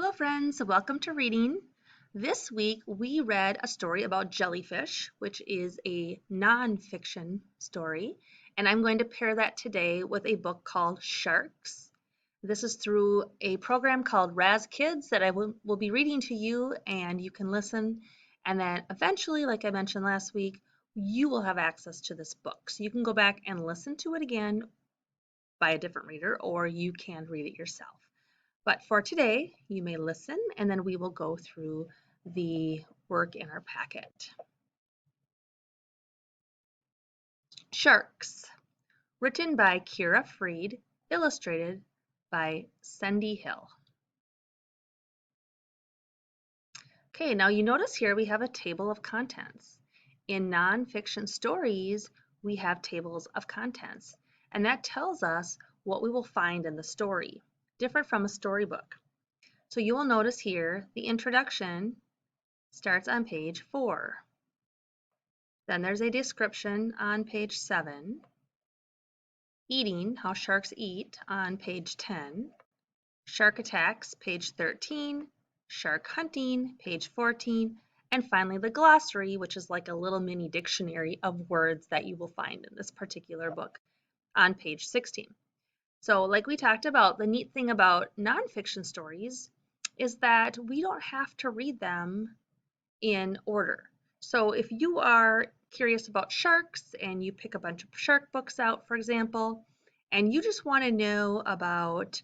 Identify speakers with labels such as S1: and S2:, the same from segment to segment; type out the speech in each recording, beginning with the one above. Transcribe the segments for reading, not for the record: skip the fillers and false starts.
S1: Hello friends, welcome to reading. This week we read a story about jellyfish, which is a non-fiction story, and I'm going to pair that today with a book called Sharks. This is through a program called Raz Kids that I will be reading to you and you can listen, and then eventually, like I mentioned last week, you will have access to this book. So you can go back and listen to it again by a different reader, or you can read it yourself. But for today, you may listen and then we will go through the work in our packet. Sharks, written by Kira Freed, illustrated by Cindy Hill. Okay, now you notice here we have a table of contents. In nonfiction stories, we have tables of contents, and that tells us what we will find in the story, different from a storybook. So you will notice here the introduction starts on page 4. Then there's a description on page 7. Eating, how sharks eat, on page 10. Shark attacks, page 13. Shark hunting, page 14. And finally the glossary, which is like a little mini dictionary of words that you will find in this particular book, on page 16. So like we talked about, the neat thing about nonfiction stories is that we don't have to read them in order. So if you are curious about sharks and you pick a bunch of shark books out, for example, and you just want to know about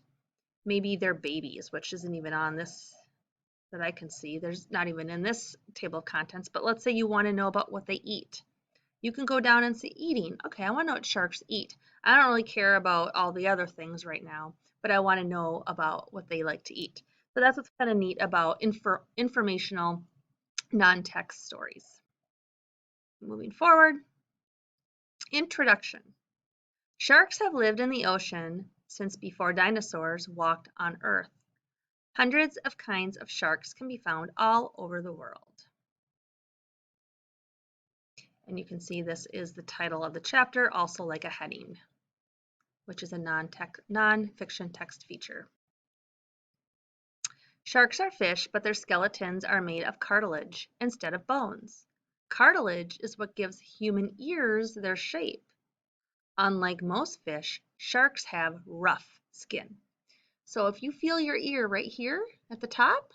S1: maybe their babies, which isn't even on this that I can see. There's not even in this table of contents, but let's say you want to know about what they eat. You can go down and say eating. Okay, I want to know what sharks eat. I don't really care about all the other things right now, but I want to know about what they like to eat. So that's what's kind of neat about informational non-text stories. Moving forward, introduction. Sharks have lived in the ocean since before dinosaurs walked on Earth. Hundreds of kinds of sharks can be found all over the world. And you can see this is the title of the chapter, also like a heading, which is a non-fiction text feature. Sharks are fish, but their skeletons are made of cartilage instead of bones. Cartilage is what gives human ears their shape. Unlike most fish, sharks have rough skin. So if you feel your ear right here at the top,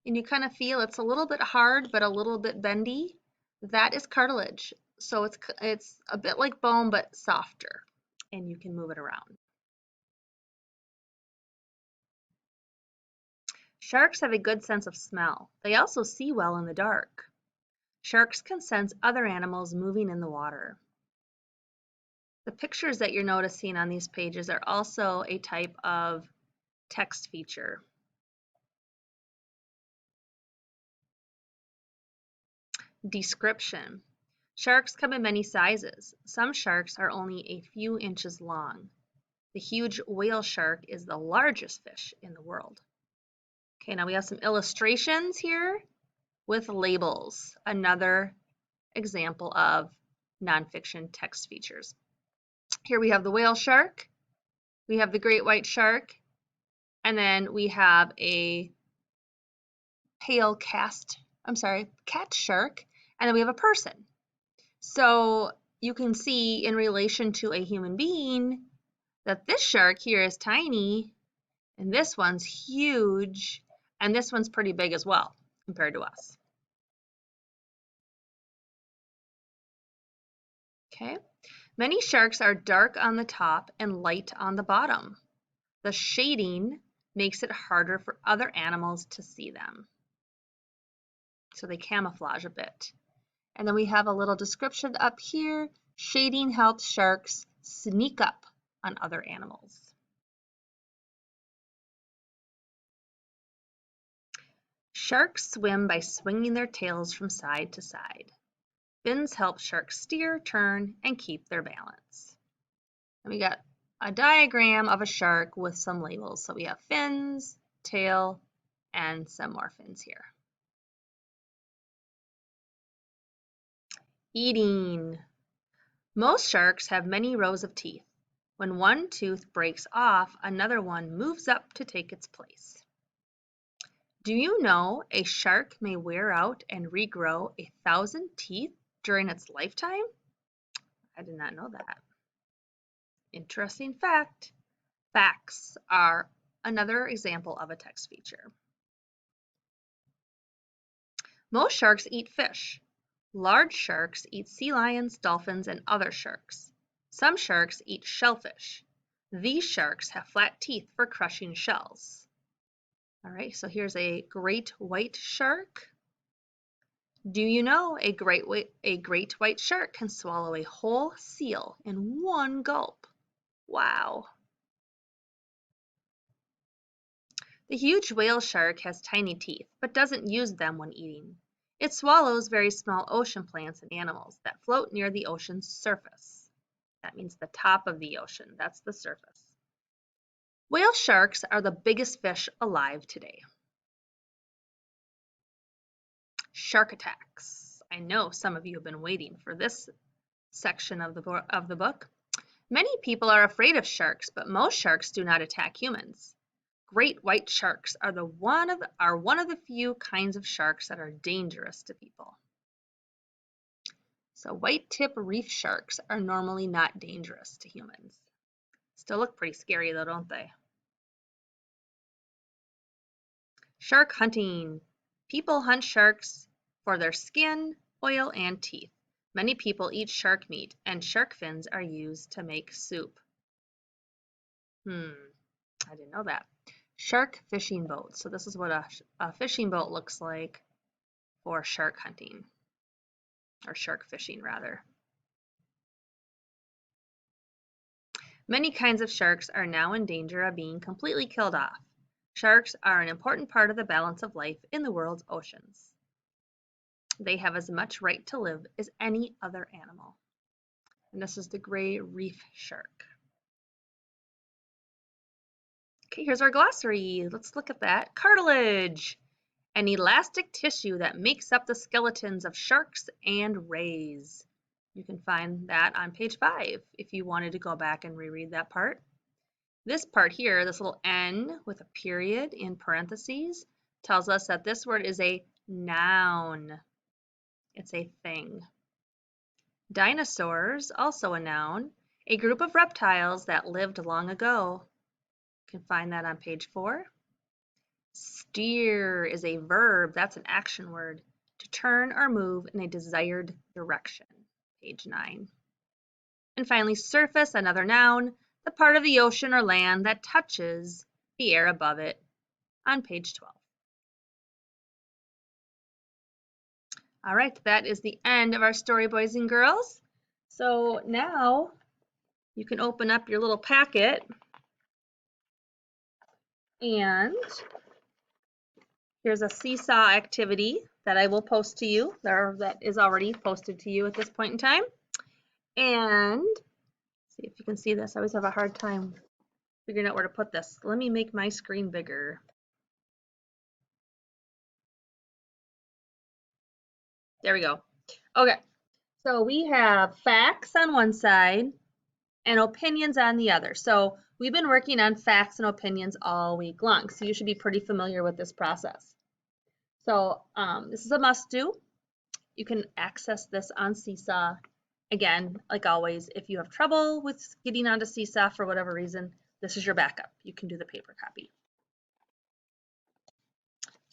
S1: and you kind of feel it's a little bit hard but a little bit bendy, that is cartilage. So it's a bit like bone but softer, and you can move it around. Sharks have a good sense of smell. They also see well in the dark. Sharks can sense other animals moving in the water. The pictures that you're noticing on these pages are also a type of text feature. Description. Sharks come in many sizes. Some sharks are only a few inches long. The huge whale shark is the largest fish in the world. Okay, now we have some illustrations here with labels. Another example of nonfiction text features. Here we have the whale shark, we have the great white shark, and then we have a cat shark, and then we have a person. So you can see in relation to a human being that this shark here is tiny, and this one's huge, and this one's pretty big as well compared to us. Okay, many sharks are dark on the top and light on the bottom. The shading makes it harder for other animals to see them. So they camouflage a bit. And then we have a little description up here. Shading helps sharks sneak up on other animals. Sharks swim by swinging their tails from side to side. Fins help sharks steer, turn, and keep their balance. And we got a diagram of a shark with some labels. So we have fins, tail, and some more fins here. Eating. Most sharks have many rows of teeth. When one tooth breaks off, another one moves up to take its place. Do you know a shark may wear out and regrow 1,000 teeth during its lifetime? I did not know that. Interesting fact. Facts are another example of a text feature. Most sharks eat fish. Large sharks eat sea lions, dolphins, and other sharks. Some sharks eat shellfish. These sharks have flat teeth for crushing shells. All right, so here's a great white shark. Do you know a great white shark can swallow a whole seal in one gulp? Wow. The huge whale shark has tiny teeth, but doesn't use them when eating. It swallows very small ocean plants and animals that float near the ocean's surface. That means the top of the ocean. That's the surface. Whale sharks are the biggest fish alive today. Shark attacks. I know some of you have been waiting for this section of the book. Many people are afraid of sharks, but most sharks do not attack humans. Great white sharks are one of the few kinds of sharks that are dangerous to people. So white tip reef sharks are normally not dangerous to humans. Still look pretty scary though, don't they? Shark hunting. People hunt sharks for their skin, oil, and teeth. Many people eat shark meat, and shark fins are used to make soup. I didn't know that. Shark fishing boat. So this is what a fishing boat looks like for shark hunting, or shark fishing rather. Many kinds of sharks are now in danger of being completely killed off. Sharks are an important part of the balance of life in the world's oceans. They have as much right to live as any other animal. And this is the gray reef shark. Okay, here's our glossary. Let's look at that. Cartilage, an elastic tissue that makes up the skeletons of sharks and rays. You can find that on page 5 if you wanted to go back and reread that part. This part here, this little N with a period in parentheses, tells us that this word is a noun. It's a thing. Dinosaurs, also a noun, a group of reptiles that lived long ago. You can find that on page 4. Steer is a verb, that's an action word, to turn or move in a desired direction, page 9. And finally, surface, another noun, the part of the ocean or land that touches the air above it, on page 12. All right, that is the end of our story, boys and girls. So now you can open up your little packet, and here's a seesaw activity that I will post to you, or that is already posted to you at this point in time. And see if you can see this. I always have a hard time figuring out where to put this. Let me make my screen bigger. There we go. Okay, so we have facts on one side and opinions on the other. So we've been working on facts and opinions all week long, so you should be pretty familiar with this process. So this is a must-do. You can access this on Seesaw. Again, like always, if you have trouble with getting onto Seesaw for whatever reason, this is your backup. You can do the paper copy.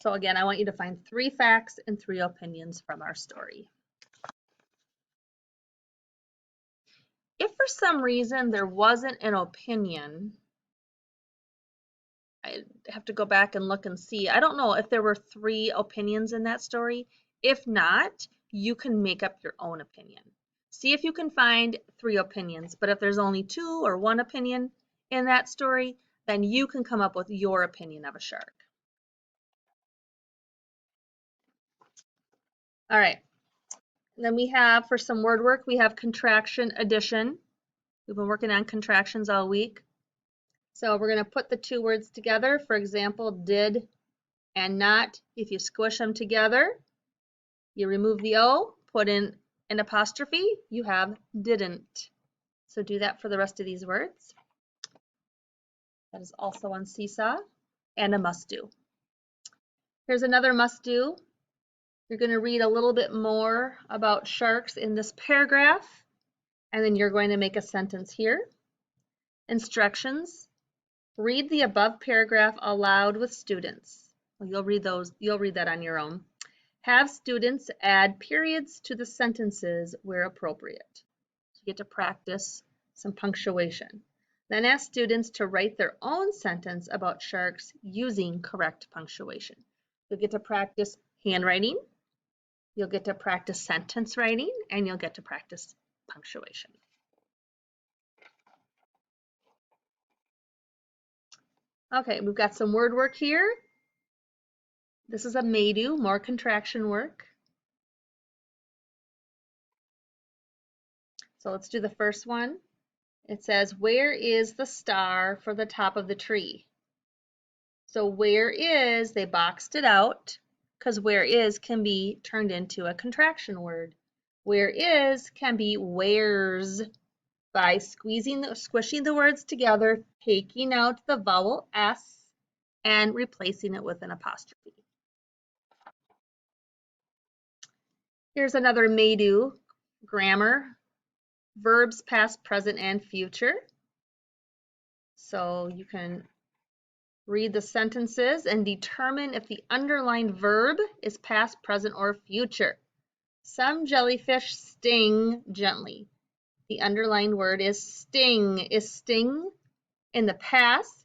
S1: So again, I want you to find 3 facts and 3 opinions from our story. If for some reason there wasn't an opinion, I have to go back and look and see. I don't know if there were 3 opinions in that story. If not, you can make up your own opinion. See if you can find 3 opinions, but if there's only 2 or 1 opinion in that story, then you can come up with your opinion of a shark. All right. Then we have, for some word work, we have contraction addition. We've been working on contractions all week. So we're going to put the 2 words together. For example, did and not. If you squish them together, you remove the O, put in an apostrophe, you have didn't. So do that for the rest of these words. That is also on Seesaw and a must do. Here's another must-do. You're going to read a little bit more about sharks in this paragraph, and then you're going to make a sentence here. Instructions. Read the above paragraph aloud with students. You'll read that on your own. Have students add periods to the sentences where appropriate. You get to practice some punctuation. Then ask students to write their own sentence about sharks using correct punctuation. You'll get to practice handwriting, you'll get to practice sentence writing, and you'll get to practice punctuation. Okay, we've got some word work here. This is a may-do, more contraction work. So let's do the first one. It says, where is the star for the top of the tree? So where is, they boxed it out because where is can be turned into a contraction word. Where is can be where's by squishing the words together, taking out the vowel S and replacing it with an apostrophe. Here's another may-do grammar. Verbs past, present, and future. So you can read the sentences and determine if the underlined verb is past, present, or future. Some jellyfish sting gently. The underlined word is sting. Is sting in the past,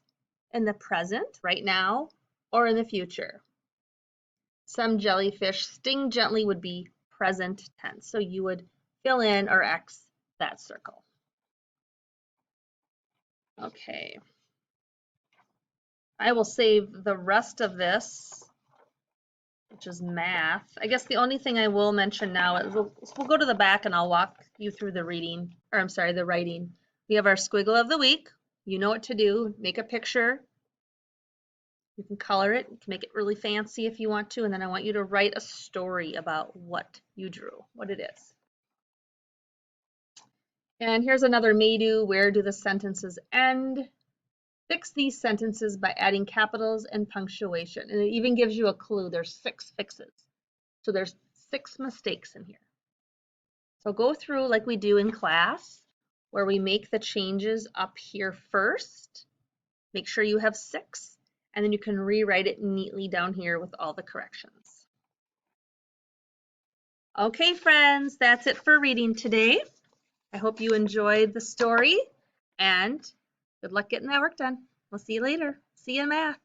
S1: in the present, right now, or in the future? Some jellyfish sting gently would be present tense. So you would fill in or X that circle. Okay. I will save the rest of this, which is math. I guess the only thing I will mention now is we'll go to the back and I'll walk you through the reading, or I'm sorry, the writing. We have our squiggle of the week. You know what to do. Make a picture. You can color it. You can make it really fancy if you want to. And then I want you to write a story about what you drew, what it is. And here's another may-do. Where do the sentences end? Fix these sentences by adding capitals and punctuation. And it even gives you a clue. There's 6 fixes. So there's 6 mistakes in here. So go through like we do in class, where we make the changes up here first. Make sure you have 6, and then you can rewrite it neatly down here with all the corrections. Okay, friends, that's it for reading today. I hope you enjoyed the story, and good luck getting that work done. We'll see you later. See you in math.